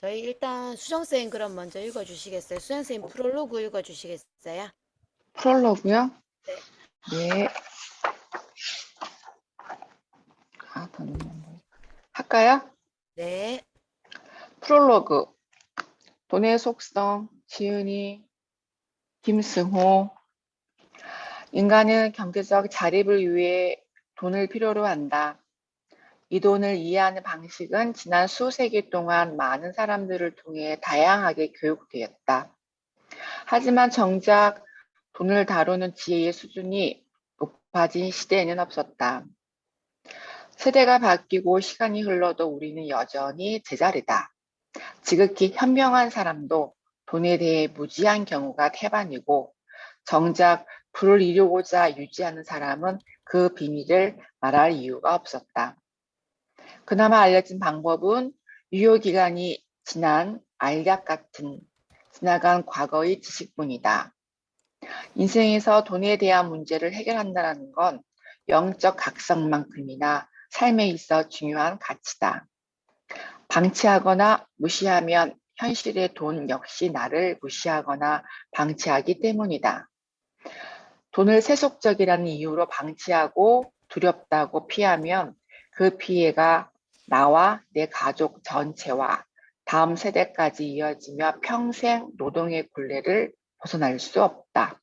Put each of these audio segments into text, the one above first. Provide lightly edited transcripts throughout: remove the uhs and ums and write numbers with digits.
저희 일단 수정쌤 그럼 먼저 읽어주시겠어요? 수정쌤 프롤로그 읽어주시겠어요? 프롤로그요? 네. 네. 할까요? 네. 프롤로그. 돈의 속성, 지은이, 김승호. 인간은 경제적 자립을 위해 돈을 필요로 한다. 이 돈을 이해하는 방식은 지난 수세기 동안 많은 사람들을 통해 다양하게 교육되었다. 하지만 정작 돈을 다루는 지혜의 수준이 높아진 시대에는 없었다. 세대가 바뀌고 시간이 흘러도 우리는 여전히 제자리다. 지극히 현명한 사람도 돈에 대해 무지한 경우가 태반이고 정작 부를 이루고자 유지하는 사람은 그 비밀을 말할 이유가 없었다. 그나마 알려진 방법은 유효기간이 지난 알약 같은 지나간 과거의 지식뿐이다. 인생에서 돈에 대한 문제를 해결한다는 건 영적 각성만큼이나 삶에 있어 중요한 가치다. 방치하거나 무시하면 현실의 돈 역시 나를 무시하거나 방치하기 때문이다. 돈을 세속적이라는 이유로 방치하고 두렵다고 피하면 그 피해가 나와 내 가족 전체와 다음 세대까지 이어지며 평생 노동의 굴레를 벗어날 수 없다.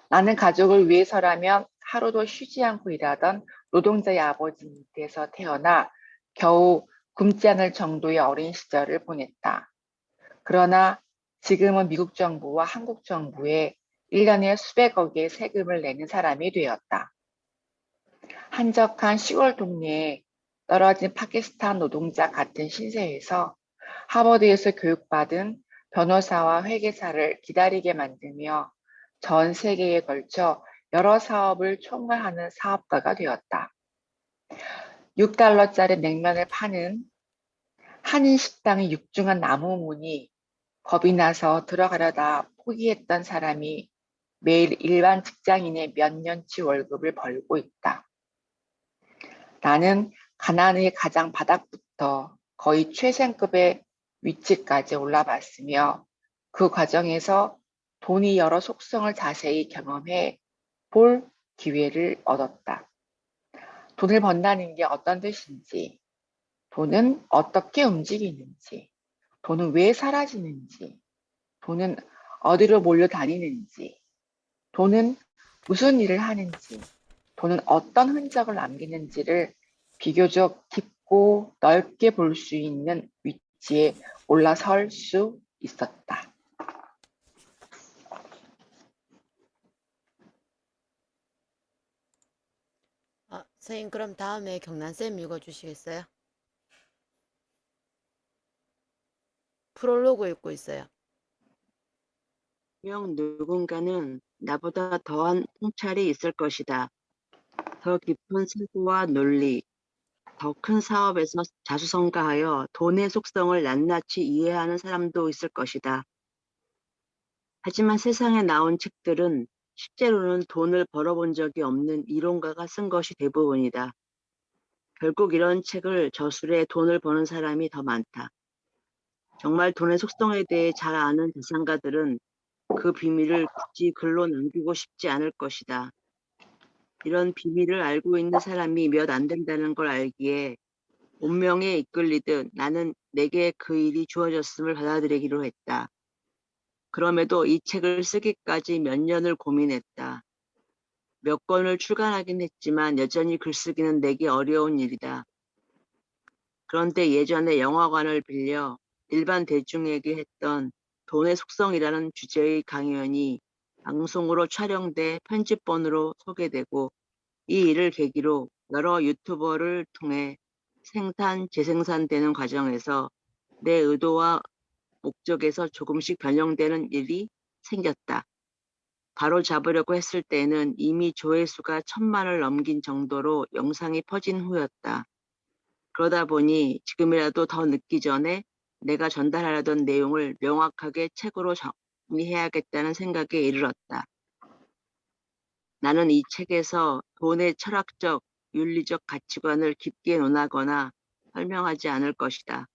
나는 가족을 위해서라면 하루도 쉬지 않고 일하던 노동자의 아버지 밑에서 태어나 겨우 굶지 않을 정도의 어린 시절을 보냈다. 그러나 지금은 미국 정부와 한국 정부에 1년에 수백억의 세금을 내는 사람이 되었다. 한적한 시골 동네에 떨어진 파키스탄 노동자 같은 신세에서 하버드에서 교육받은 변호사와 회계사를 기다리게 만들며 전 세계에 걸쳐 여러 사업을 총괄하는 사업가가 되었다. 6달러짜리 냉면을 파는 한인 식당의 육중한 나무문이 겁이 나서 들어가려다 포기했던 사람이 매일 일반 직장인의 몇 년치 월급을 벌고 있다. 나는 가난의 가장 바닥부터 거의 최상급의 위치까지 올라봤으며 그 과정에서 돈이 여러 속성을 자세히 경험해 볼 기회를 얻었다. 돈을 번다는 게 어떤 뜻인지, 돈은 어떻게 움직이는지, 돈은 왜 사라지는지, 돈은 어디로 몰려다니는지, 돈은 무슨 일을 하는지, 돈은 어떤 흔적을 남기는지를 비교적 깊고 넓게 볼 수 있는 위치에 올라설 수 있었다. 선생님 그럼 다음에 경란쌤 읽어주시겠어요? 프롤로그 읽고 있어요. 분명 누군가는 나보다 더한 통찰이 있을 것이다. 더 깊은 사고와 논리, 더 큰 사업에서 자수성가하여 돈의 속성을 낱낱이 이해하는 사람도 있을 것이다. 하지만 세상에 나온 책들은 실제로는 돈을 벌어본 적이 없는 이론가가 쓴 것이 대부분이다. 결국 이런 책을 저술해 돈을 버는 사람이 더 많다. 정말 돈의 속성에 대해 잘 아는 자산가들은 그 비밀을 굳이 글로 남기고 싶지 않을 것이다. 이런 비밀을 알고 있는 사람이 몇 안 된다는 걸 알기에 운명에 이끌리듯 나는 내게 그 일이 주어졌음을 받아들이기로 했다. 그럼에도 이 책을 쓰기까지 몇 년을 고민했다. 몇 권을 출간하긴 했지만 여전히 글쓰기는 내게 어려운 일이다. 그런데 예전에 영화관을 빌려 일반 대중에게 했던 돈의 속성이라는 주제의 강연이 방송으로 촬영돼 편집본으로 소개되고 이 일을 계기로 여러 유튜버를 통해 재생산되는 과정에서 내 의도와 목적에서 조금씩 변형되는 일이 생겼다. 바로 잡으려고 했을 때는 이미 조회수가 1000만을 넘긴 정도로 영상이 퍼진 후였다. 그러다 보니 지금이라도 더 늦기 전에 내가 전달하려던 내용을 명확하게 책으로 정리해야겠다는 생각에 이르렀다. 나는 이 책에서 돈의 철학적, 윤리적 가치관을 깊게 논하거나 설명하지 않을 것이다.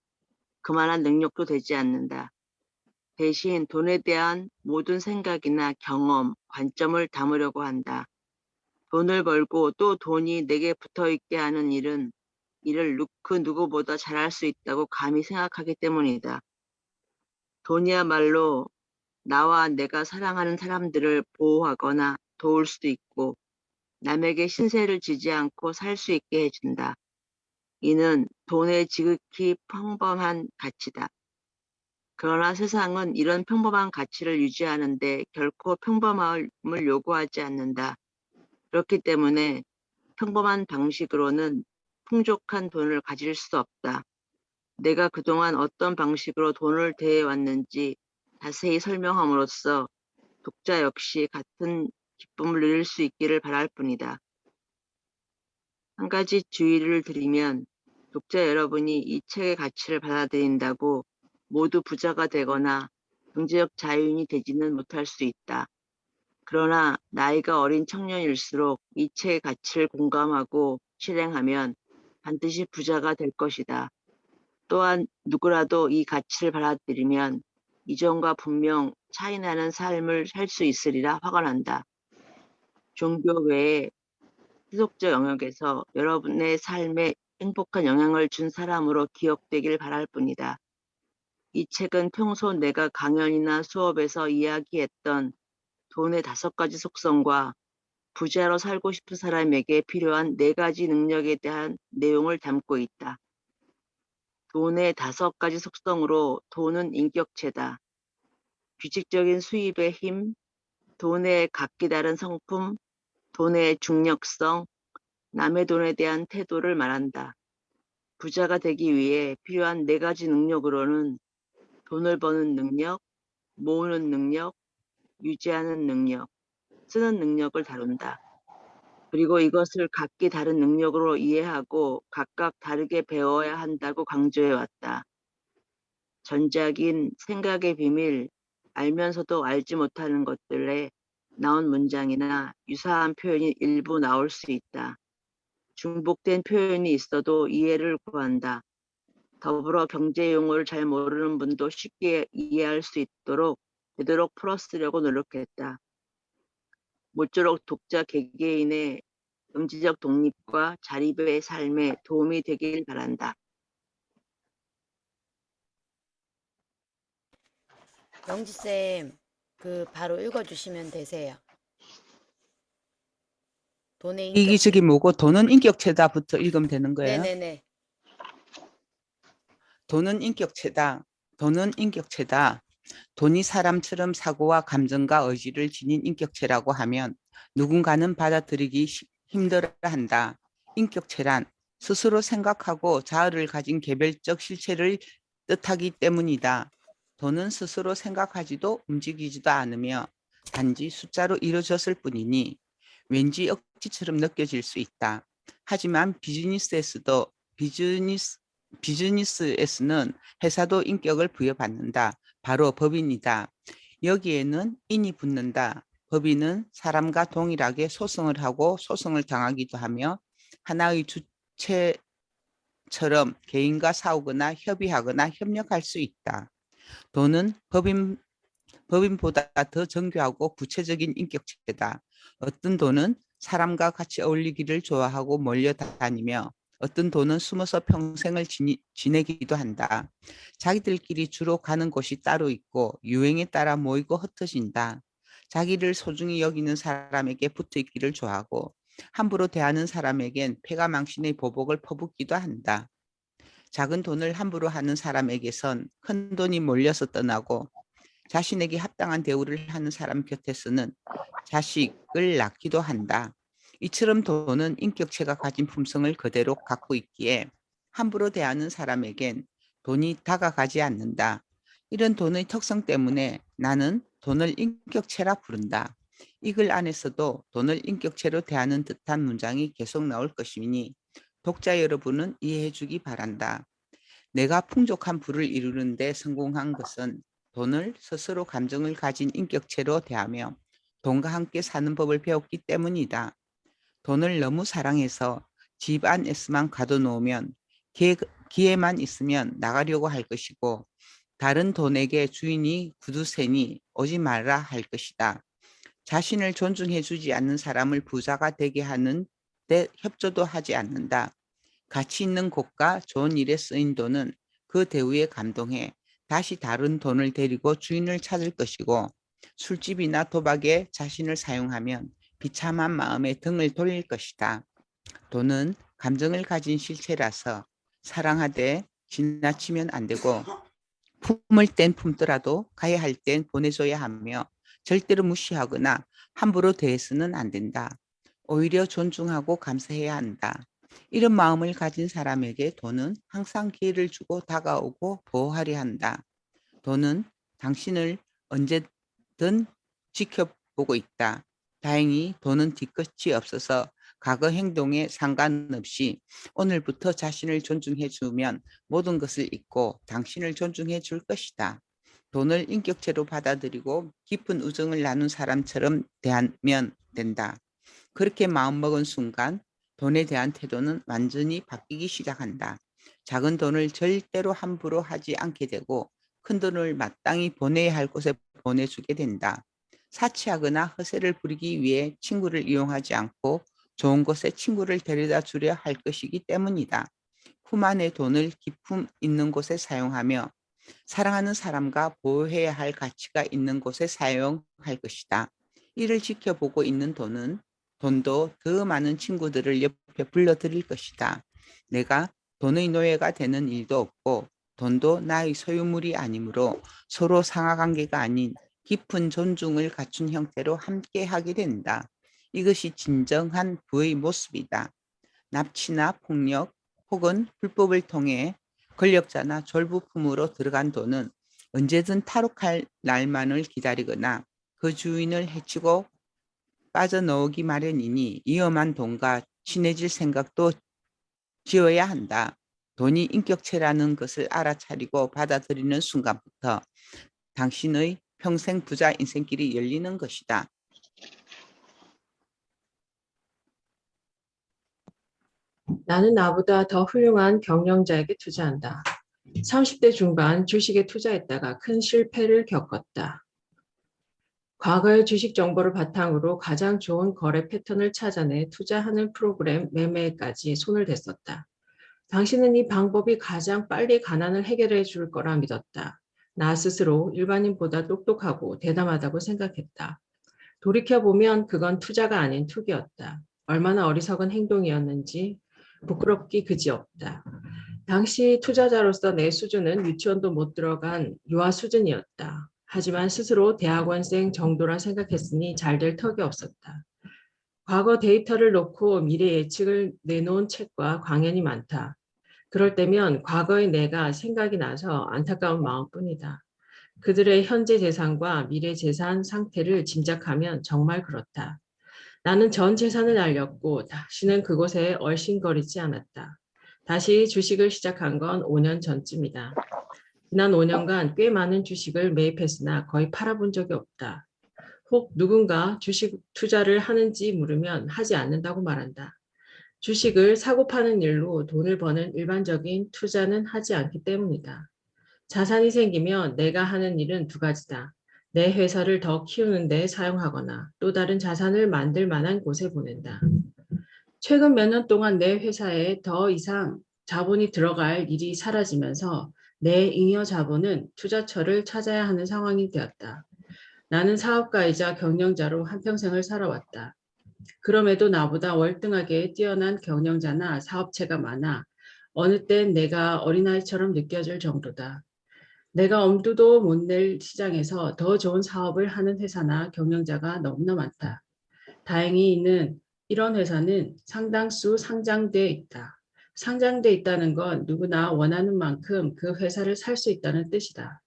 그만한 능력도 되지 않는다. 대신 돈에 대한 모든 생각이나 경험, 관점을 담으려고 한다. 돈을 벌고 또 돈이 내게 붙어 있게 하는 일을 그 누구보다 잘할 수 있다고 감히 생각하기 때문이다. 돈이야말로 나와 내가 사랑하는 사람들을 보호하거나 도울 수도 있고 남에게 신세를 지지 않고 살 수 있게 해준다. 이는 돈의 지극히 평범한 가치다. 그러나 세상은 이런 평범한 가치를 유지하는데 결코 평범함을 요구하지 않는다. 그렇기 때문에 평범한 방식으로는 풍족한 돈을 가질 수 없다. 내가 그동안 어떤 방식으로 돈을 대해왔는지 자세히 설명함으로써 독자 역시 같은 기쁨을 누릴 수 있기를 바랄 뿐이다. 한 가지 주의를 드리면 독자 여러분이 이 책의 가치를 받아들인다고 모두 부자가 되거나 경제적 자유인이 되지는 못할 수 있다. 그러나 나이가 어린 청년일수록 이 책의 가치를 공감하고 실행하면 반드시 부자가 될 것이다. 또한 누구라도 이 가치를 받아들이면 이전과 분명 차이나는 삶을 살 수 있으리라 확언한다. 종교 외에 세속적 영역에서 여러분의 삶에 행복한 영향을 준 사람으로 기억되길 바랄 뿐이다. 이 책은 평소 내가 강연이나 수업에서 이야기했던 돈의 5가지 속성과 부자로 살고 싶은 사람에게 필요한 4가지 능력에 대한 내용을 담고 있다. 돈의 5가지 속성으로 돈은 인격체다. 규칙적인 수입의 힘, 돈의 각기 다른 성품, 돈의 중력성, 남의 돈에 대한 태도를 말한다. 부자가 되기 위해 필요한 4가지 능력으로는 돈을 버는 능력, 모으는 능력, 유지하는 능력, 쓰는 능력을 다룬다. 그리고 이것을 각기 다른 능력으로 이해하고 각각 다르게 배워야 한다고 강조해왔다. 전작인 생각의 비밀, 알면서도 알지 못하는 것들에 나온 문장이나 유사한 표현이 일부 나올 수 있다. 중복된 표현이 있어도 이해를 구한다. 더불어 경제 용어를 잘 모르는 분도 쉽게 이해할 수 있도록 되도록 풀어쓰려고 노력했다. 모쪼록 독자 개개인의 경제적 독립과 자립의 삶에 도움이 되길 바란다. 영지쌤, 바로 읽어주시면 되세요. 돈의 이게 인격체. 저기 뭐고 돈은 인격체다부터 읽으면 되는 거예요? 네네네. 돈은 인격체다. 돈은 인격체다. 돈이 사람처럼 사고와 감정과 의지를 지닌 인격체라고 하면 누군가는 받아들이기 힘들어한다. 인격체란 스스로 생각하고 자아를 가진 개별적 실체를 뜻하기 때문이다. 돈은 스스로 생각하지도 움직이지도 않으며 단지 숫자로 이루어졌을 뿐이니 왠지 억지처럼 느껴질 수 있다. 하지만 비즈니스에서는 회사도 인격을 부여받는다. 바로 법인이다. 여기에는 인이 붙는다. 법인은 사람과 동일하게 소송을 하고 소송을 당하기도 하며 하나의 주체처럼 개인과 싸우거나 협의하거나 협력할 수 있다. 돈은 법인보다 더 정교하고 구체적인 인격체다. 어떤 돈은 사람과 같이 어울리기를 좋아하고 몰려다니며 어떤 돈은 숨어서 평생을 지내기도 한다. 자기들끼리 주로 가는 곳이 따로 있고 유행에 따라 모이고 흩어진다. 자기를 소중히 여기는 사람에게 붙어있기를 좋아하고 함부로 대하는 사람에겐 패가망신의 보복을 퍼붓기도 한다. 작은 돈을 함부로 하는 사람에게선 큰 돈이 몰려서 떠나고 자신에게 합당한 대우를 하는 사람 곁에서는 자식을 낳기도 한다. 이처럼 돈은 인격체가 가진 품성을 그대로 갖고 있기에 함부로 대하는 사람에겐 돈이 다가가지 않는다. 이런 돈의 특성 때문에 나는 돈을 인격체라 부른다. 이 글 안에서도 돈을 인격체로 대하는 듯한 문장이 계속 나올 것이니 독자 여러분은 이해해 주기 바란다. 내가 풍족한 부를 이루는 데 성공한 것은 돈을 스스로 감정을 가진 인격체로 대하며 돈과 함께 사는 법을 배웠기 때문이다. 돈을 너무 사랑해서 집 안에서만 가둬놓으면 기회만 있으면 나가려고 할 것이고 다른 돈에게 주인이 구두쇠니 오지 말라 할 것이다. 자신을 존중해주지 않는 사람을 부자가 되게 하는 데 협조도 하지 않는다. 가치 있는 곳과 좋은 일에 쓰인 돈은 그 대우에 감동해 다시 다른 돈을 데리고 주인을 찾을 것이고 술집이나 도박에 자신을 사용하면 비참한 마음에 등을 돌릴 것이다. 돈은 감정을 가진 실체라서 사랑하되 지나치면 안 되고 품을 땐 품더라도 가야 할 땐 보내줘야 하며 절대로 무시하거나 함부로 대해서는 안 된다. 오히려 존중하고 감사해야 한다. 이런 마음을 가진 사람에게 돈은 항상 기회를 주고 다가오고 보호하려 한다. 돈은 당신을 언제든 지켜보고 있다. 다행히 돈은 뒤끝이 없어서 과거 행동에 상관없이 오늘부터 자신을 존중해 주면 모든 것을 잊고 당신을 존중해 줄 것이다. 돈을 인격체로 받아들이고 깊은 우정을 나눈 사람처럼 대하면 된다. 그렇게 마음먹은 순간 돈에 대한 태도는 완전히 바뀌기 시작한다. 작은 돈을 절대로 함부로 하지 않게 되고 큰 돈을 마땅히 보내야 할 곳에 보내주게 된다. 사치하거나 허세를 부리기 위해 친구를 이용하지 않고 좋은 곳에 친구를 데려다 주려 할 것이기 때문이다. 품 안의 돈을 기품 있는 곳에 사용하며 사랑하는 사람과 보호해야 할 가치가 있는 곳에 사용할 것이다. 이를 지켜보고 있는 돈도 더 많은 친구들을 옆에 불러들일 것이다. 내가 돈의 노예가 되는 일도 없고 돈도 나의 소유물이 아니므로 서로 상하관계가 아닌 깊은 존중을 갖춘 형태로 함께하게 된다. 이것이 진정한 부의 모습이다. 납치나 폭력 혹은 불법을 통해 권력자나 졸부품으로 들어간 돈은 언제든 탈옥할 날만을 기다리거나 그 주인을 해치고 빠져나오기 마련이니 위험한 돈과 친해질 생각도 지어야 한다. 돈이 인격체라는 것을 알아차리고 받아들이는 순간부터 당신의 평생 부자 인생길이 열리는 것이다. 나는 나보다 더 훌륭한 경영자에게 투자한다. 30대 중반 주식에 투자했다가 큰 실패를 겪었다. 과거의 주식 정보를 바탕으로 가장 좋은 거래 패턴을 찾아내 투자하는 프로그램 매매까지 손을 댔었다. 당신은 이 방법이 가장 빨리 가난을 해결해 줄 거라 믿었다. 나 스스로 일반인보다 똑똑하고 대담하다고 생각했다. 돌이켜보면 그건 투자가 아닌 투기였다. 얼마나 어리석은 행동이었는지 부끄럽기 그지없다. 당시 투자자로서 내 수준은 유치원도 못 들어간 유아 수준이었다. 하지만 스스로 대학원생 정도라 생각했으니 잘 될 턱이 없었다. 과거 데이터를 놓고 미래 예측을 내놓은 책과 강연이 많다. 그럴 때면 과거의 내가 생각이 나서 안타까운 마음뿐이다. 그들의 현재 재산과 미래 재산 상태를 짐작하면 정말 그렇다. 나는 전 재산을 날렸고 다시는 그곳에 얼씬거리지 않았다. 다시 주식을 시작한 건 5년 전쯤이다. 지난 5년간 꽤 많은 주식을 매입했으나 거의 팔아본 적이 없다. 혹 누군가 주식 투자를 하는지 물으면 하지 않는다고 말한다. 주식을 사고 파는 일로 돈을 버는 일반적인 투자는 하지 않기 때문이다. 자산이 생기면 내가 하는 일은 두 가지다. 내 회사를 더 키우는 데 사용하거나 또 다른 자산을 만들 만한 곳에 보낸다. 최근 몇 년 동안 내 회사에 더 이상 자본이 들어갈 일이 사라지면서 내 잉여 자본은 투자처를 찾아야 하는 상황이 되었다. 나는 사업가이자 경영자로 한평생을 살아왔다. 그럼에도 나보다 월등하게 뛰어난 경영자나 사업체가 많아 어느 땐 내가 어린아이처럼 느껴질 정도다. 내가 엄두도 못 낼 시장에서 더 좋은 사업을 하는 회사나 경영자가 너무나 많다. 다행히 이런 회사는 상당수 상장돼 있다. 상장돼 있다는 건 누구나 원하는 만큼 그 회사를 살 수 있다는 뜻이다.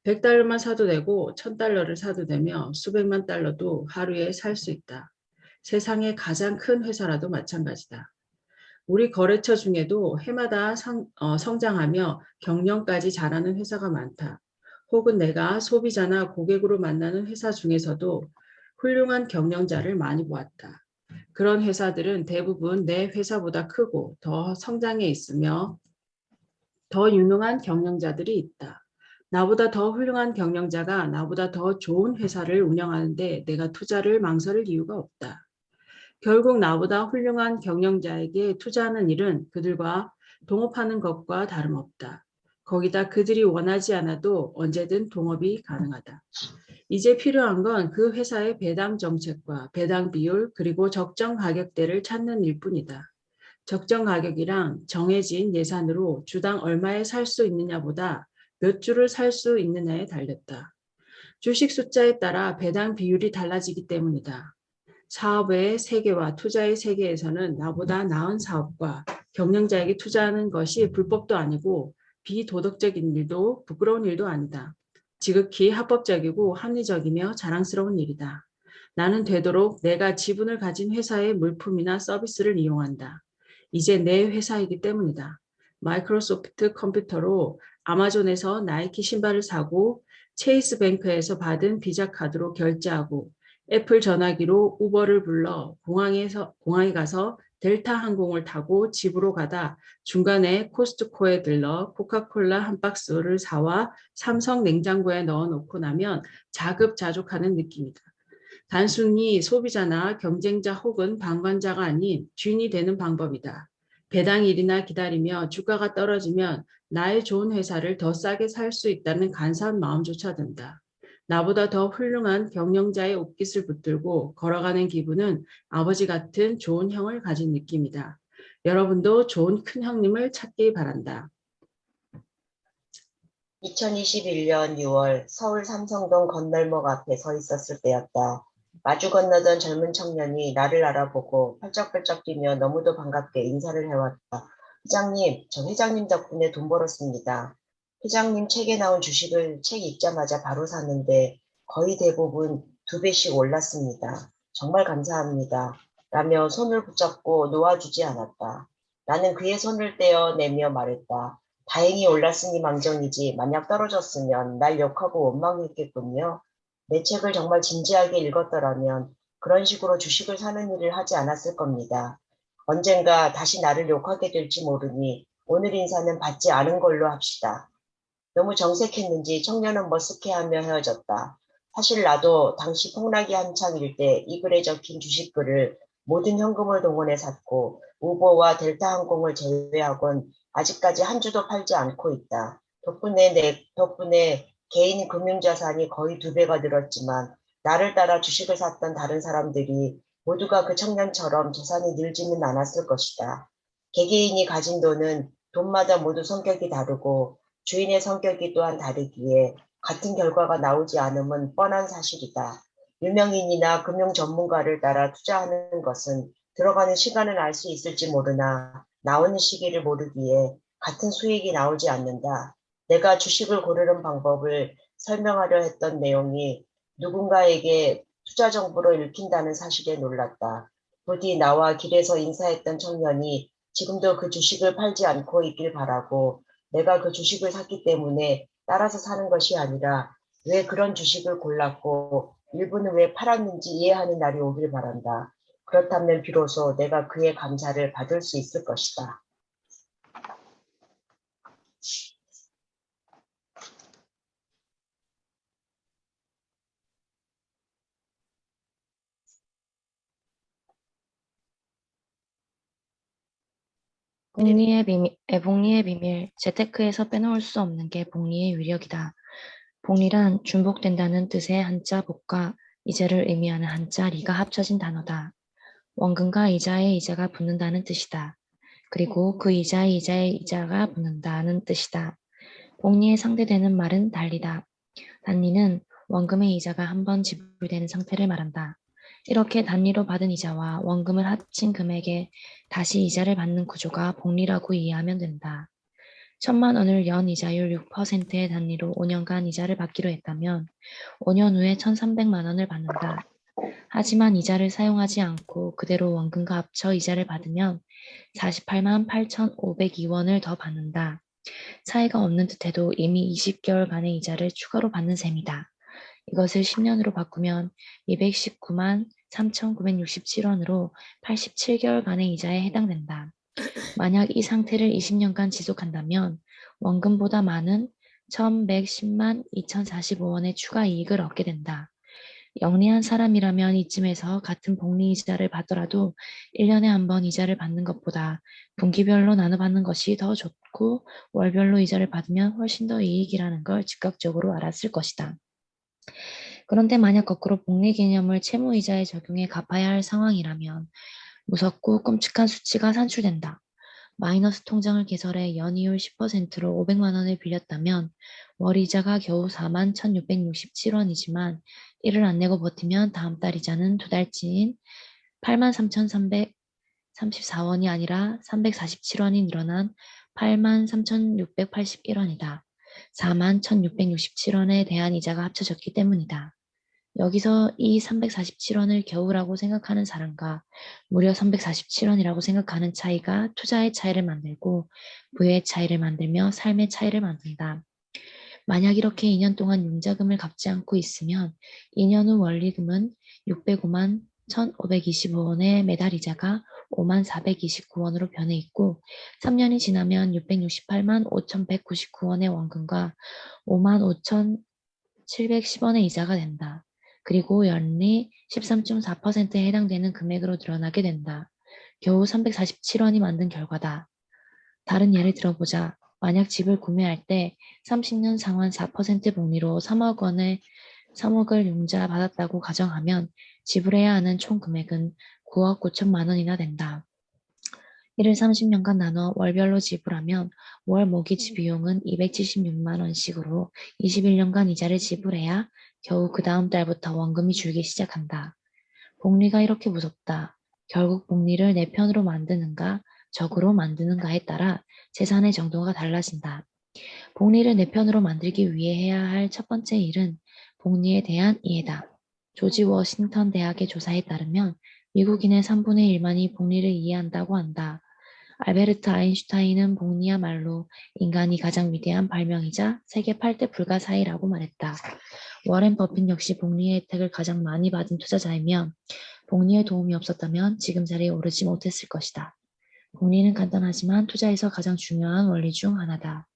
$100만 사도 되고 $1000를 사도 되며 수백만 달러도 하루에 살 수 있다. 세상의 가장 큰 회사라도 마찬가지다. 우리 거래처 중에도 해마다 성장하며 경영까지 잘하는 회사가 많다. 혹은 내가 소비자나 고객으로 만나는 회사 중에서도 훌륭한 경영자를 많이 보았다. 그런 회사들은 대부분 내 회사보다 크고 더 성장해 있으며 더 유능한 경영자들이 있다. 나보다 더 훌륭한 경영자가 나보다 더 좋은 회사를 운영하는데 내가 투자를 망설일 이유가 없다. 결국 나보다 훌륭한 경영자에게 투자하는 일은 그들과 동업하는 것과 다름없다. 거기다 그들이 원하지 않아도 언제든 동업이 가능하다. 이제 필요한 건 그 회사의 배당 정책과 배당 비율 그리고 적정 가격대를 찾는 일뿐이다. 적정 가격이랑 정해진 예산으로 주당 얼마에 살 수 있느냐보다 몇 주를 살 수 있느냐에 달렸다. 주식 숫자에 따라 배당 비율이 달라지기 때문이다. 사업의 세계와 투자의 세계에서는 나보다 나은 사업과 경영자에게 투자하는 것이 불법도 아니고 비도덕적인 일도 부끄러운 일도 아니다. 지극히 합법적이고 합리적이며 자랑스러운 일이다. 나는 되도록 내가 지분을 가진 회사의 물품이나 서비스를 이용한다. 이제 내 회사이기 때문이다. 마이크로소프트 컴퓨터로 아마존에서 나이키 신발을 사고 체이스 뱅크에서 받은 비자 카드로 결제하고 애플 전화기로 우버를 불러 공항에 가서 델타 항공을 타고 집으로 가다 중간에 코스트코에 들러 코카콜라 한 박스를 사와 삼성 냉장고에 넣어놓고 나면 자급자족하는 느낌이다. 단순히 소비자나 경쟁자 혹은 방관자가 아닌 주인이 되는 방법이다. 배당일이나 기다리며 주가가 떨어지면 나의 좋은 회사를 더 싸게 살 수 있다는 간사한 마음조차 든다. 나보다 더 훌륭한 경영자의 옷깃을 붙들고 걸어가는 기분은 아버지 같은 좋은 형을 가진 느낌이다. 여러분도 좋은 큰 형님을 찾기 바란다. 2021년 6월 서울 삼성동 건널목 앞에 서 있었을 때였다. 마주 건너던 젊은 청년이 나를 알아보고 펄쩍펄쩍 뛰며 너무도 반갑게 인사를 해왔다. 회장님, 저 회장님 덕분에 돈 벌었습니다. 회장님 책에 나온 주식을 책 읽자마자 바로 샀는데 거의 대부분 2배씩 올랐습니다. 정말 감사합니다. 라며 손을 붙잡고 놓아주지 않았다. 나는 그의 손을 떼어내며 말했다. 다행히 올랐으니 망정이지 만약 떨어졌으면 날 욕하고 원망했겠군요. 내 책을 정말 진지하게 읽었더라면 그런 식으로 주식을 사는 일을 하지 않았을 겁니다. 언젠가 다시 나를 욕하게 될지 모르니 오늘 인사는 받지 않은 걸로 합시다. 너무 정색했는지 청년은 머쓱해하며 헤어졌다. 사실 나도 당시 폭락이 한창일 때 이 글에 적힌 주식글을 모든 현금을 동원해 샀고 우버와 델타 항공을 제외하곤 아직까지 한 주도 팔지 않고 있다. 덕분에 개인 금융자산이 거의 2배가 늘었지만 나를 따라 주식을 샀던 다른 사람들이 모두가 그 청년처럼 자산이 늘지는 않았을 것이다. 개개인이 가진 돈은 돈마다 모두 성격이 다르고 주인의 성격이 또한 다르기에 같은 결과가 나오지 않음은 뻔한 사실이다. 유명인이나 금융 전문가를 따라 투자하는 것은 들어가는 시간은 알 수 있을지 모르나 나오는 시기를 모르기에 같은 수익이 나오지 않는다. 내가 주식을 고르는 방법을 설명하려 했던 내용이 누군가에게 투자 정보로 읽힌다는 사실에 놀랐다. 부디 나와 길에서 인사했던 청년이 지금도 그 주식을 팔지 않고 있길 바라고 내가 그 주식을 샀기 때문에 따라서 사는 것이 아니라 왜 그런 주식을 골랐고 일부는 왜 팔았는지 이해하는 날이 오길 바란다. 그렇다면 비로소 내가 그의 감사를 받을 수 있을 것이다. 복리의 비밀, 재테크에서 빼놓을 수 없는 게 복리의 위력이다. 복리란 중복된다는 뜻의 한자 복과 이자를 의미하는 한자 리가 합쳐진 단어다. 원금과 이자에 이자가 붙는다는 뜻이다. 그리고 그 이자에 이자가 붙는다는 뜻이다. 복리에 상대되는 말은 단리다. 단리는 원금의 이자가 한 번 지불되는 상태를 말한다. 이렇게 단리로 받은 이자와 원금을 합친 금액에 다시 이자를 받는 구조가 복리라고 이해하면 된다. 1,000만 원을 연 이자율 6%의 단리로 5년간 이자를 받기로 했다면 5년 후에 1,300만 원을 받는다. 하지만 이자를 사용하지 않고 그대로 원금과 합쳐 이자를 받으면 48만 8,502원을 더 받는다. 차이가 없는 듯해도 이미 20개월간의 이자를 추가로 받는 셈이다. 이것을 10년으로 바꾸면 219만 3,967원으로 87개월간의 이자에 해당된다. 만약 이 상태를 20년간 지속한다면 원금보다 많은 1,110만 2,045원의 추가 이익을 얻게 된다. 영리한 사람이라면 이쯤에서 같은 복리 이자를 받더라도 1년에 한 번 이자를 받는 것보다 분기별로 나눠 받는 것이 더 좋고 월별로 이자를 받으면 훨씬 더 이익이라는 걸 즉각적으로 알았을 것이다. 그런데 만약 거꾸로 복리 개념을 채무이자에 적용해 갚아야 할 상황이라면 무섭고 끔찍한 수치가 산출된다. 마이너스 통장을 개설해 연이율 10%로 500만 원을 빌렸다면 월 이자가 겨우 41,667원이지만 이를 안 내고 버티면 다음 달 이자는 두 달치인 83,334원이 아니라 347원이 늘어난 83,681원이다. 41,667원에 대한 이자가 합쳐졌기 때문이다. 여기서 이 347원을 겨우라고 생각하는 사람과 무려 347원이라고 생각하는 차이가 투자의 차이를 만들고 부의 차이를 만들며 삶의 차이를 만든다. 만약 이렇게 2년 동안 융자금을 갚지 않고 있으면 2년 후 원리금은 605만 1,525원의 매달 이자가 5만 429원으로 변해 있고 3년이 지나면 668만 5,199원의 원금과 5만 5,710원의 이자가 된다. 그리고 연리 13.4%에 해당되는 금액으로 늘어나게 된다. 겨우 347원이 만든 결과다. 다른 예를 들어보자. 만약 집을 구매할 때 30년 상환 4% 복리로 3억을 융자 받았다고 가정하면 지불해야 하는 총 금액은 9억 9천만 원이나 된다. 이를 30년간 나눠 월별로 지불하면 월 모기지 비용은 276만 원씩으로 21년간 이자를 지불해야 겨우 그 다음 달부터 원금이 줄기 시작한다. 복리가 이렇게 무섭다. 결국 복리를 내 편으로 만드는가 적으로 만드는가에 따라 재산의 정도가 달라진다. 복리를 내 편으로 만들기 위해 해야 할 첫 번째 일은 복리에 대한 이해다. 조지 워싱턴 대학의 조사에 따르면 미국인의 3분의 1만이 복리를 이해한다고 한다. 알베르트 아인슈타인은 복리야말로 인간이 가장 위대한 발명이자 세계 8대 불가사의라고 말했다. 워렌 버핏 역시 복리의 혜택을 가장 많이 받은 투자자이며 복리의 도움이 없었다면 지금 자리에 오르지 못했을 것이다. 복리는 간단하지만 투자에서 가장 중요한 원리 중 하나다.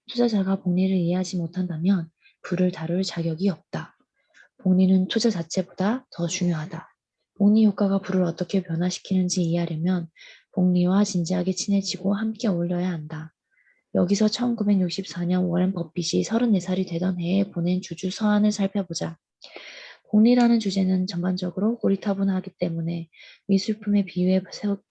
투자자가 복리를 이해하지 못한다면 부를 다룰 자격이 없다. 복리는 투자 자체보다 더 중요하다. 복리 효과가 부를 어떻게 변화시키는지 이해하려면 복리와 진지하게 친해지고 함께 어울려야 한다. 여기서 1964년 워렌 버핏이 34살이 되던 해에 보낸 주주 서한을 살펴보자. 복리라는 주제는 전반적으로 고리타분하기 때문에 미술품의 비유에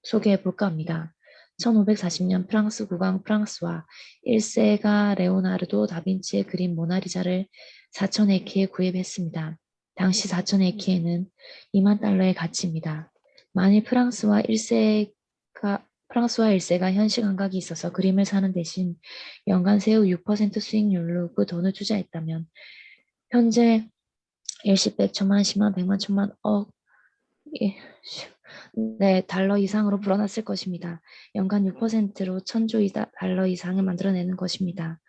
소개해볼까 합니다. 1540년 프랑스 국왕 프랑스와 1세가 레오나르도 다빈치의 그림 모나리자를 4,000에키에 구입했습니다. 당시 4,000에키에는 2만 달러의 가치입니다. 만일 프랑스와 1세가 현실 감각이 있어서 그림을 사는 대신 연간 세후 6% 수익률로 그 돈을 투자했다면 현재 일십, 백, 천만, 십만, 백만, 천만, 달러 이상으로 불어났을 것입니다. 연간 6%로 1,000조 달러 이상을 만들어내는 것입니다.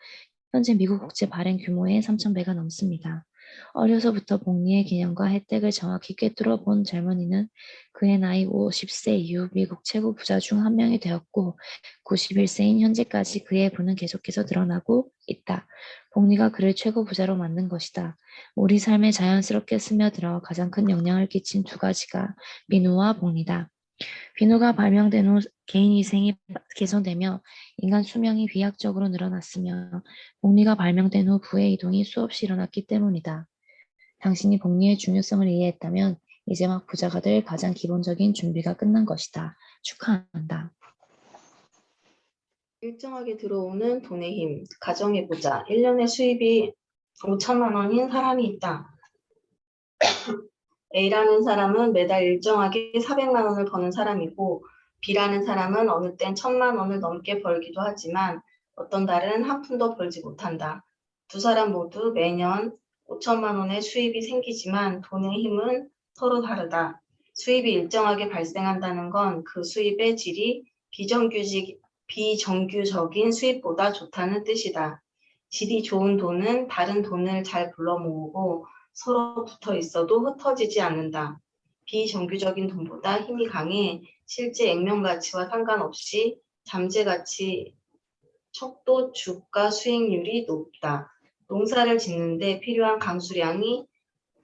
현재 미국 국채 발행 규모의 3,000배가 넘습니다. 어려서부터 복리의 개념과 혜택을 정확히 꿰뚫어 본 젊은이는 그의 나이 50세 이후 미국 최고 부자 중 한 명이 되었고 91세인 현재까지 그의 부는 계속해서 늘어나고 있다. 복리가 그를 최고 부자로 만든 것이다. 우리 삶에 자연스럽게 스며들어 가장 큰 영향을 끼친 두 가지가 비누와 복리다. 비누가 발명된 후 개인 위생이 개선되며 인간 수명이 비약적으로 늘어났으며 복리가 발명된 후 부의 이동이 수없이 일어났기 때문이다. 당신이 복리의 중요성을 이해했다면 이제 막 부자가 될 가장 기본적인 준비가 끝난 것이다. 축하한다. 일정하게 들어오는 돈의 힘. 가정해보자. 1년에 수입이 5천만 원인 사람이 있다. A라는 사람은 매달 일정하게 400만 원을 버는 사람이고 B라는 사람은 어느 땐 1,000만 원을 넘게 벌기도 하지만 어떤 달은 한 푼도 벌지 못한다. 두 사람 모두 매년 5천만 원의 수입이 생기지만 돈의 힘은 서로 다르다. 수입이 일정하게 발생한다는 건 그 수입의 질이 비정규적인 수입보다 좋다는 뜻이다. 질이 좋은 돈은 다른 돈을 잘 불러 모으고 서로 붙어 있어도 흩어지지 않는다. 비정규적인 돈보다 힘이 강해 실제 액면 가치와 상관없이 잠재 가치 척도 주가 수익률이 높다. 농사를 짓는데 필요한 강수량이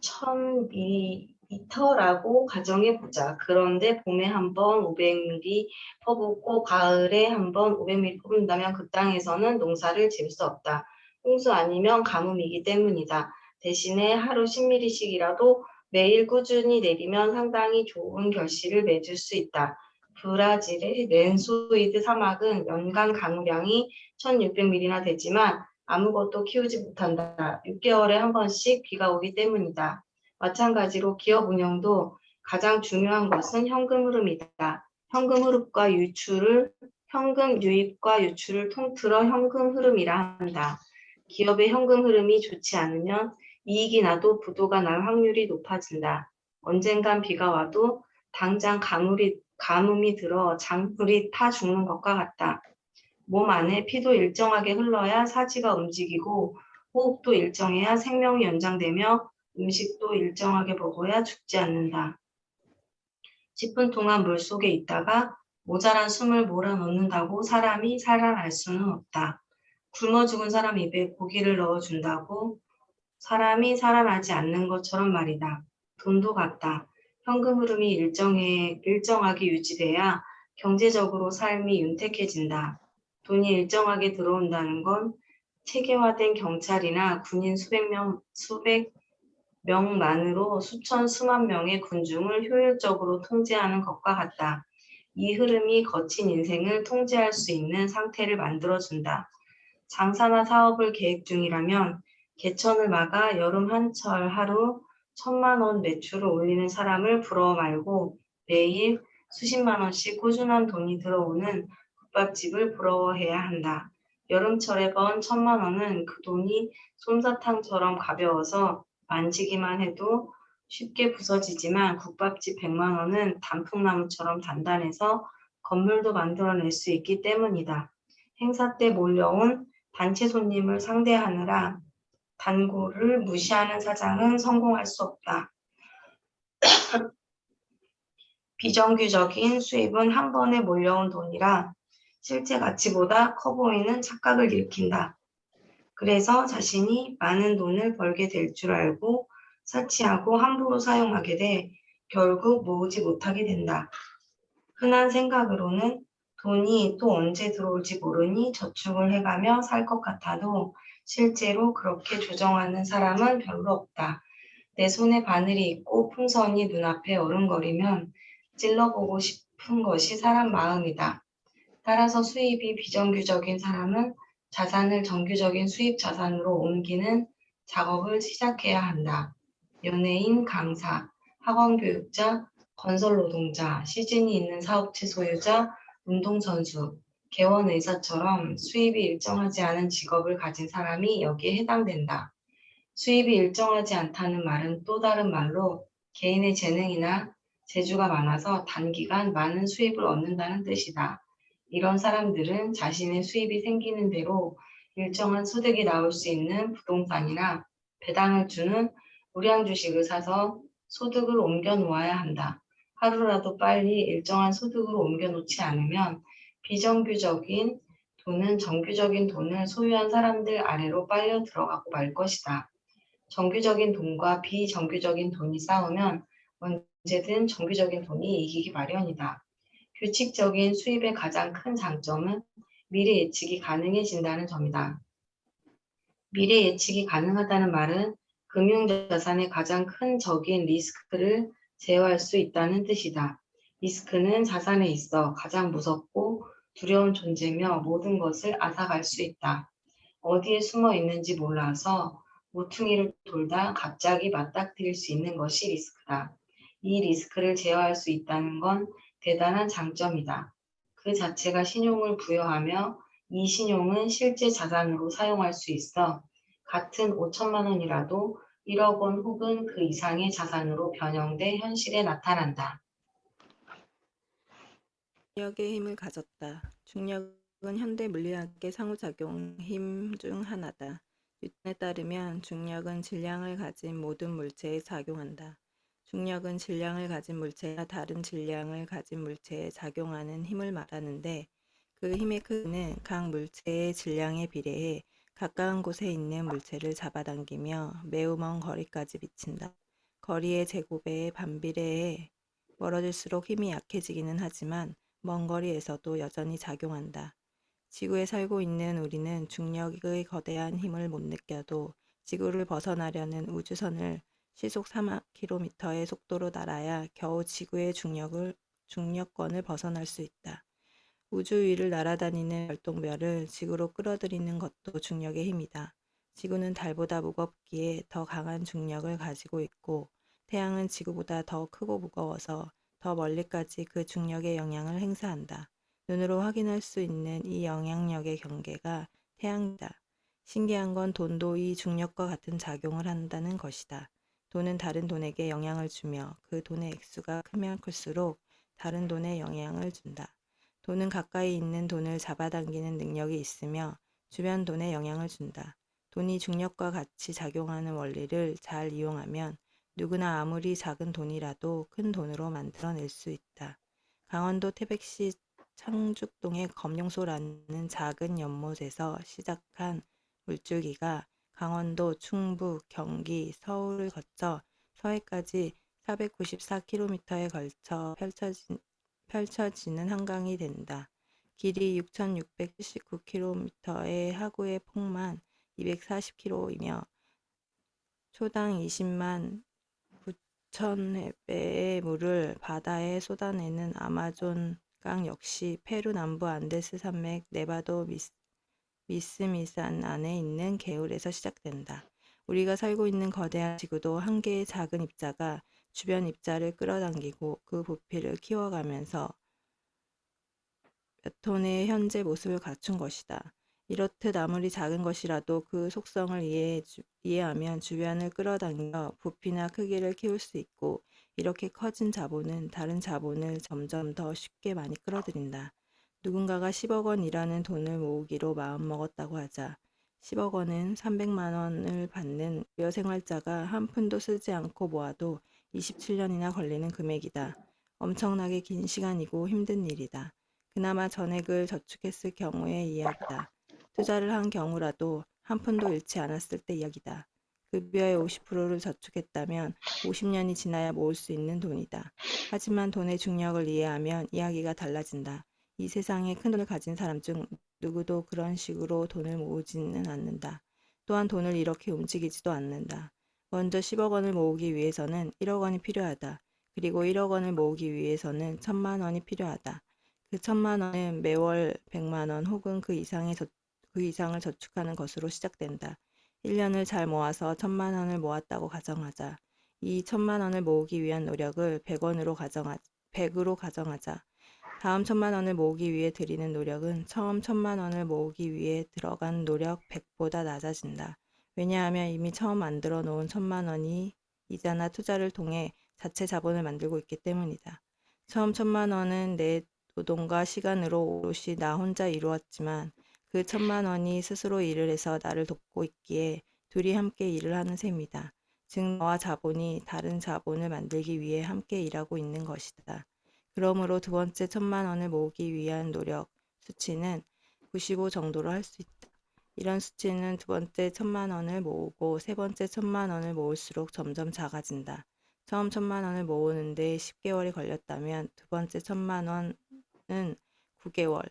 1000m라고 가정해 보자. 그런데 봄에 한 번 500mm 퍼붓고 가을에 한 번 500mm 퍼붓는다면 그 땅에서는 농사를 지을 수 없다. 홍수 아니면 가뭄이기 때문이다. 대신에 하루 10mm씩이라도 매일 꾸준히 내리면 상당히 좋은 결실을 맺을 수 있다. 브라질의 렌소이드 사막은 연간 강우량이 1600mm나 되지만 아무것도 키우지 못한다. 6개월에 한 번씩 비가 오기 때문이다. 마찬가지로 기업 운영도 가장 중요한 것은 현금 흐름이다. 현금 유입과 유출을 통틀어 현금 흐름이라 한다. 기업의 현금 흐름이 좋지 않으면 이익이 나도 부도가 날 확률이 높아진다. 언젠간 비가 와도 당장 가뭄이 들어 작물이 타 죽는 것과 같다. 몸 안에 피도 일정하게 흘러야 사지가 움직이고 호흡도 일정해야 생명이 연장되며 음식도 일정하게 먹어야 죽지 않는다. 10분 동안 물속에 있다가 모자란 숨을 몰아넣는다고 사람이 살아날 수는 없다. 굶어 죽은 사람 입에 고기를 넣어준다고 사람이 살아나지 않는 것처럼 말이다. 돈도 같다. 현금 흐름이 일정하게 유지돼야 경제적으로 삶이 윤택해진다. 돈이 일정하게 들어온다는 건 체계화된 경찰이나 군인 수백 명만으로 수천 수만 명의 군중을 효율적으로 통제하는 것과 같다. 이 흐름이 거친 인생을 통제할 수 있는 상태를 만들어준다. 장사나 사업을 계획 중이라면 개천을 막아 여름 한철 하루 1000만 원 매출을 올리는 사람을 부러워 말고 매일 수십만 원씩 꾸준한 돈이 들어오는 국밥집을 부러워해야 한다. 여름철에 번 1000만 원은 그 돈이 솜사탕처럼 가벼워서 만지기만 해도 쉽게 부서지지만 국밥집 100만 원은 단풍나무처럼 단단해서 건물도 만들어낼 수 있기 때문이다. 행사 때 몰려온 단체 손님을 상대하느라 단골을 무시하는 사장은 성공할 수 없다. 비정규적인 수입은 한 번에 몰려온 돈이라 실제 가치보다 커 보이는 착각을 일으킨다. 그래서 자신이 많은 돈을 벌게 될 줄 알고 사치하고 함부로 사용하게 돼 결국 모으지 못하게 된다. 흔한 생각으로는 돈이 또 언제 들어올지 모르니 저축을 해가며 살 것 같아도 실제로 그렇게 조정하는 사람은 별로 없다. 내 손에 바늘이 있고 풍선이 눈앞에 어른거리면 찔러보고 싶은 것이 사람 마음이다. 따라서 수입이 비정규적인 사람은 자산을 정규적인 수입 자산으로 옮기는 작업을 시작해야 한다. 연예인, 강사, 학원 교육자, 건설 노동자, 시즌이 있는 사업체 소유자, 운동선수, 개원 의사처럼 수입이 일정하지 않은 직업을 가진 사람이 여기에 해당된다. 수입이 일정하지 않다는 말은 또 다른 말로 개인의 재능이나 재주가 많아서 단기간 많은 수입을 얻는다는 뜻이다. 이런 사람들은 자신의 수입이 생기는 대로 일정한 소득이 나올 수 있는 부동산이나 배당을 주는 우량 주식을 사서 소득을 옮겨 놓아야 한다. 하루라도 빨리 일정한 소득으로 옮겨 놓지 않으면 비정규적인 돈은 정규적인 돈을 소유한 사람들 아래로 빨려 들어가고 말 것이다. 정규적인 돈과 비정규적인 돈이 싸우면 언제든 정규적인 돈이 이기기 마련이다. 규칙적인 수입의 가장 큰 장점은 미래 예측이 가능해진다는 점이다. 미래 예측이 가능하다는 말은 금융자산의 가장 큰 적인 리스크를 제어할 수 있다는 뜻이다. 리스크는 자산에 있어 가장 무섭고 두려운 존재며 모든 것을 앗아갈 수 있다. 어디에 숨어 있는지 몰라서 모퉁이를 돌다 갑자기 맞닥뜨릴 수 있는 것이 리스크다. 이 리스크를 제어할 수 있다는 건 대단한 장점이다. 그 자체가 신용을 부여하며 이 신용은 실제 자산으로 사용할 수 있어 같은 5천만 원이라도 1억 원 혹은 그 이상의 자산으로 변형돼 현실에 나타난다. 중력의 힘을 가졌다. 중력은 현대 물리학의 상호작용 힘 중 하나다. 뉴턴에 따르면 중력은 질량을 가진 모든 물체에 작용한다. 중력은 질량을 가진 물체가 다른 질량을 가진 물체에 작용하는 힘을 말하는데 그 힘의 크기는 각 물체의 질량에 비례해 가까운 곳에 있는 물체를 잡아당기며 매우 먼 거리까지 미친다. 거리의 제곱에 반비례해 멀어질수록 힘이 약해지기는 하지만 먼 거리에서도 여전히 작용한다. 지구에 살고 있는 우리는 중력의 거대한 힘을 못 느껴도 지구를 벗어나려는 우주선을 시속 3km의 속도로 날아야 겨우 지구의 중력권을 벗어날 수 있다. 우주 위를 날아다니는 별똥별을 지구로 끌어들이는 것도 중력의 힘이다. 지구는 달보다 무겁기에 더 강한 중력을 가지고 있고 태양은 지구보다 더 크고 무거워서 더 멀리까지 그 중력의 영향을 행사한다. 눈으로 확인할 수 있는 이 영향력의 경계가 태양이다. 신기한 건 돈도 이 중력과 같은 작용을 한다는 것이다. 돈은 다른 돈에게 영향을 주며 그 돈의 액수가 크면 클수록 다른 돈에 영향을 준다. 돈은 가까이 있는 돈을 잡아당기는 능력이 있으며 주변 돈에 영향을 준다. 돈이 중력과 같이 작용하는 원리를 잘 이용하면 누구나 아무리 작은 돈이라도 큰 돈으로 만들어낼 수 있다. 강원도 태백시 창죽동의 검룡소라는 작은 연못에서 시작한 물줄기가 강원도, 충북, 경기, 서울을 거쳐 서해까지 494km에 걸쳐 펼쳐지는 한강이 된다. 길이 6,679km의 하구의 폭만 240km이며 초당 20만 9천 배의 물을 바다에 쏟아내는 아마존강 역시 페루 남부 안데스 산맥 네바도 미스미산 안에 있는 개울에서 시작된다. 우리가 살고 있는 거대한 지구도 한 개의 작은 입자가 주변 입자를 끌어당기고 그 부피를 키워가면서 몇 톤의 현재 모습을 갖춘 것이다. 이렇듯 아무리 작은 것이라도 그 속성을 이해하면 주변을 끌어당겨 부피나 크기를 키울 수 있고 이렇게 커진 자본은 다른 자본을 점점 더 쉽게 많이 끌어들인다. 누군가가 10억 원이라는 돈을 모으기로 마음먹었다고 하자. 10억 원은 300만 원을 받는 부여생활자가 한 푼도 쓰지 않고 모아도 27년이나 걸리는 금액이다. 엄청나게 긴 시간이고 힘든 일이다. 그나마 전액을 저축했을 경우의 이야기다. 투자를 한 경우라도 한 푼도 잃지 않았을 때 이야기다. 급여의 50%를 저축했다면 50년이 지나야 모을 수 있는 돈이다. 하지만 돈의 중력을 이해하면 이야기가 달라진다. 이 세상에 큰 돈을 가진 사람 중 누구도 그런 식으로 돈을 모으지는 않는다. 또한 돈을 이렇게 움직이지도 않는다. 먼저 10억 원을 모으기 위해서는 1억 원이 필요하다. 그리고 1억 원을 모으기 위해서는 1,000만 원이 필요하다. 그 1,000만 원은 매월 100만 원 혹은 그 이상을 저축하는 것으로 시작된다. 1년을 잘 모아서 1,000만 원을 모았다고 가정하자. 이 1,000만 원을 모으기 위한 노력을 100으로 가정하자. 다음 1,000만 원을 모으기 위해 들이는 노력은 처음 1,000만 원을 모으기 위해 들어간 노력 100보다 낮아진다. 왜냐하면 이미 처음 만들어 놓은 1,000만 원이 이자나 투자를 통해 자체 자본을 만들고 있기 때문이다. 처음 1,000만 원은 내 노동과 시간으로 오롯이 나 혼자 이루었지만 그 1,000만 원이 스스로 일을 해서 나를 돕고 있기에 둘이 함께 일을 하는 셈이다. 즉 너와 자본이 다른 자본을 만들기 위해 함께 일하고 있는 것이다. 그러므로 두 번째 1,000만 원을 모으기 위한 노력 수치는 95 정도로 할 수 있다. 이런 수치는 두 번째 1,000만 원을 모으고 세 번째 1,000만 원을 모을수록 점점 작아진다. 처음 1,000만 원을 모으는데 10개월이 걸렸다면 두 번째 1,000만 원은 9개월,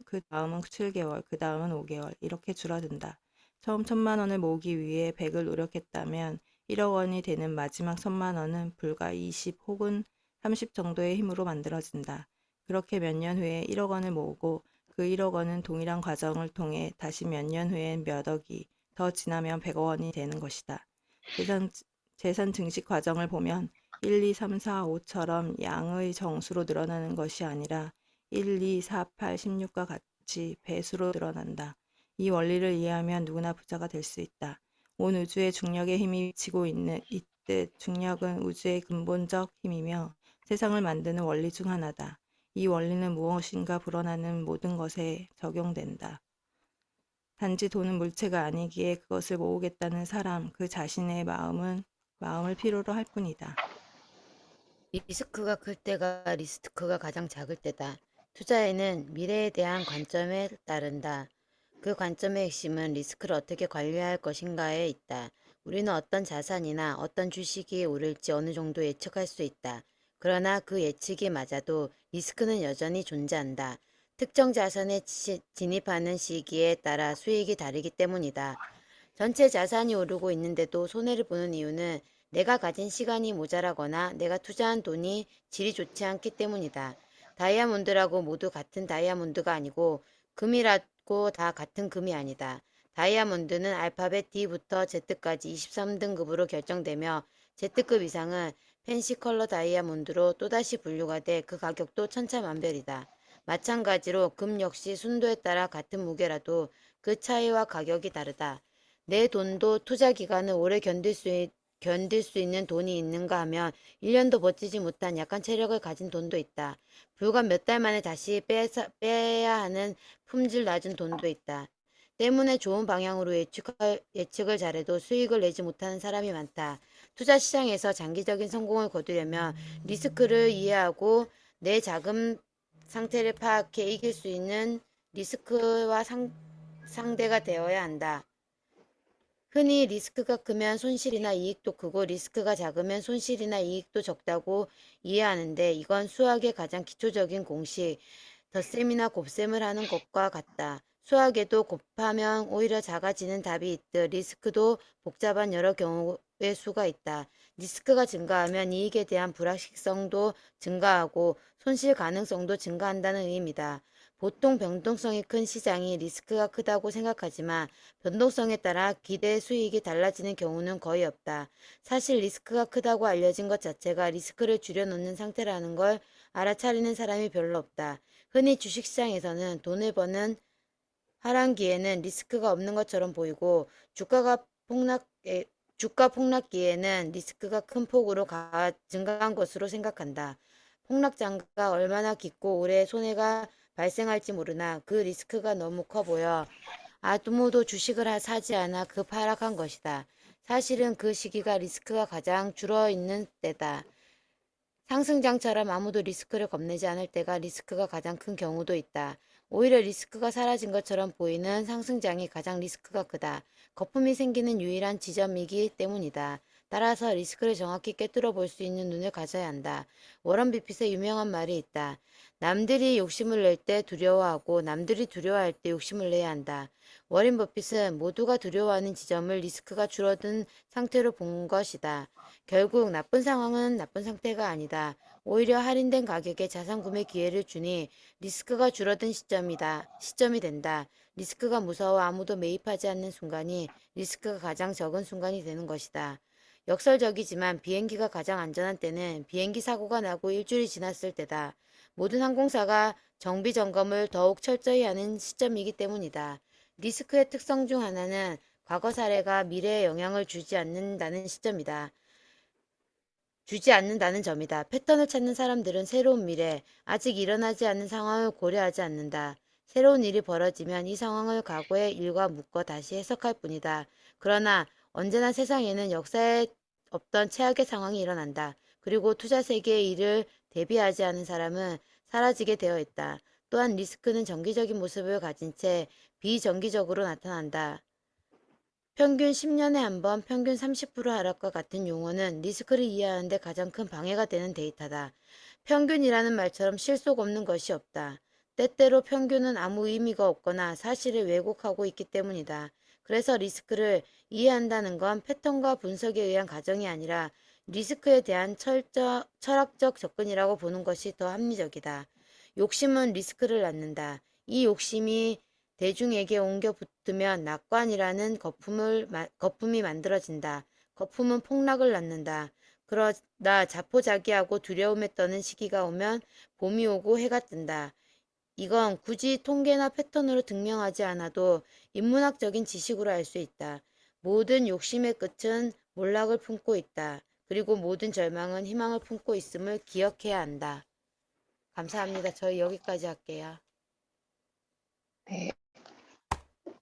그 다음은 7개월, 그 다음은 5개월 이렇게 줄어든다. 처음 1,000만 원을 모으기 위해 100을 노력했다면 1억 원이 되는 마지막 1,000만 원은 불과 20 혹은 30 정도의 힘으로 만들어진다. 그렇게 몇 년 후에 1억 원을 모으고 그 1억 원은 동일한 과정을 통해 다시 몇 년 후엔 몇 억이, 더 지나면 100억 원이 되는 것이다. 재산 증식 과정을 보면 1, 2, 3, 4, 5처럼 양의 정수로 늘어나는 것이 아니라 1, 2, 4, 8, 16과 같이 배수로 늘어난다. 이 원리를 이해하면 누구나 부자가 될 수 있다. 온 우주에 중력의 힘이 미치고 있듯 중력은 우주의 근본적 힘이며 세상을 만드는 원리 중 하나다. 이 원리는 무엇인가 불어나는 모든 것에 적용된다. 단지 돈은 물체가 아니기에 그것을 모으겠다는 사람 그 자신의 마음을 필요로 할 뿐이다. 리스크가 클 때가 리스크가 가장 작을 때다. 투자에는 미래에 대한 관점에 따른다. 그 관점의 핵심은 리스크를 어떻게 관리할 것인가에 있다. 우리는 어떤 자산이나 어떤 주식이 오를지 어느 정도 예측할 수 있다. 그러나 그 예측이 맞아도 리스크는 여전히 존재한다. 특정 자산에 진입하는 시기에 따라 수익이 다르기 때문이다. 전체 자산이 오르고 있는데도 손해를 보는 이유는 내가 가진 시간이 모자라거나 내가 투자한 돈이 질이 좋지 않기 때문이다. 다이아몬드라고 모두 같은 다이아몬드가 아니고 금이라고 다 같은 금이 아니다. 다이아몬드는 알파벳 D부터 Z까지 23등급으로 결정되며 Z급 이상은 펜시 컬러 다이아몬드로 또다시 분류가 돼 그 가격도 천차만별이다. 마찬가지로 금 역시 순도에 따라 같은 무게라도 그 차이와 가격이 다르다. 내 돈도 투자 기간을 오래 견딜 수 있는 돈이 있는가 하면 1년도 버티지 못한 약한 체력을 가진 돈도 있다. 불과 몇 달 만에 다시 빼야 하는 품질 낮은 돈도 있다. 때문에 좋은 방향으로 예측을 잘해도 수익을 내지 못하는 사람이 많다. 투자 시장에서 장기적인 성공을 거두려면 리스크를 이해하고 내 자금 상태를 파악해 이길 수 있는 리스크와 상대가 되어야 한다. 흔히 리스크가 크면 손실이나 이익도 크고 리스크가 작으면 손실이나 이익도 적다고 이해하는데 이건 수학의 가장 기초적인 공식, 덧셈이나 곱셈을 하는 것과 같다. 수학에도 곱하면 오히려 작아지는 답이 있듯 리스크도 복잡한 여러 경우의 수가 있다. 리스크가 증가하면 이익에 대한 불확실성도 증가하고 손실 가능성도 증가한다는 의미다. 보통 변동성이 큰 시장이 리스크가 크다고 생각하지만 변동성에 따라 기대 수익이 달라지는 경우는 거의 없다. 사실 리스크가 크다고 알려진 것 자체가 리스크를 줄여놓는 상태라는 걸 알아차리는 사람이 별로 없다. 흔히 주식시장에서는 돈을 버는 하란기에는 리스크가 없는 것처럼 보이고 주가 폭락기에는 리스크가 큰 폭으로 증가한 것으로 생각한다. 폭락장가 얼마나 깊고 오래 손해가 발생할지 모르나 그 리스크가 너무 커 보여 아무도 주식을 사지 않아 급하락한 것이다. 사실은 그 시기가 리스크가 가장 줄어있는 때다. 상승장처럼 아무도 리스크를 겁내지 않을 때가 리스크가 가장 큰 경우도 있다. 오히려 리스크가 사라진 것처럼 보이는 상승장이 가장 리스크가 크다. 거품이 생기는 유일한 지점이기 때문이다. 따라서 리스크를 정확히 꿰뚫어 볼 수 있는 눈을 가져야 한다. 워런 비핏의 유명한 말이 있다. 남들이 욕심을 낼 때 두려워하고 남들이 두려워할 때 욕심을 내야 한다. 워런 버핏은 모두가 두려워하는 지점을 리스크가 줄어든 상태로 본 것이다. 결국 나쁜 상황은 나쁜 상태가 아니다. 오히려 할인된 가격에 자산 구매 기회를 주니 리스크가 줄어든 시점이 된다. 리스크가 무서워 아무도 매입하지 않는 순간이 리스크가 가장 적은 순간이 되는 것이다. 역설적이지만 비행기가 가장 안전한 때는 비행기 사고가 나고 일주일이 지났을 때다. 모든 항공사가 정비 점검을 더욱 철저히 하는 시점이기 때문이다. 리스크의 특성 중 하나는 과거 사례가 미래에 영향을 주지 않는다는 점이다. 패턴을 찾는 사람들은 새로운 미래, 아직 일어나지 않은 상황을 고려하지 않는다. 새로운 일이 벌어지면 이 상황을 과거의 일과 묶어 다시 해석할 뿐이다. 그러나 언제나 세상에는 역사에 없던 최악의 상황이 일어난다. 그리고 투자 세계의 일을 대비하지 않은 사람은 사라지게 되어 있다. 또한 리스크는 정기적인 모습을 가진 채 비정기적으로 나타난다. 평균 10년에 한 번 평균 30% 하락과 같은 용어는 리스크를 이해하는 데 가장 큰 방해가 되는 데이터다. 평균이라는 말처럼 실속 없는 것이 없다. 때때로 평균은 아무 의미가 없거나 사실을 왜곡하고 있기 때문이다. 그래서 리스크를 이해한다는 건 패턴과 분석에 의한 가정이 아니라 리스크에 대한 철학적 접근이라고 보는 것이 더 합리적이다. 욕심은 리스크를 낳는다. 이 욕심이 대중에게 옮겨 붙으면 낙관이라는 거품이 만들어진다. 거품은 폭락을 낳는다. 그러다 자포자기하고 두려움에 떠는 시기가 오면 봄이 오고 해가 뜬다. 이건 굳이 통계나 패턴으로 증명하지 않아도 인문학적인 지식으로 알 수 있다. 모든 욕심의 끝은 몰락을 품고 있다. 그리고 모든 절망은 희망을 품고 있음을 기억해야 한다. 감사합니다. 저희 여기까지 할게요. 네.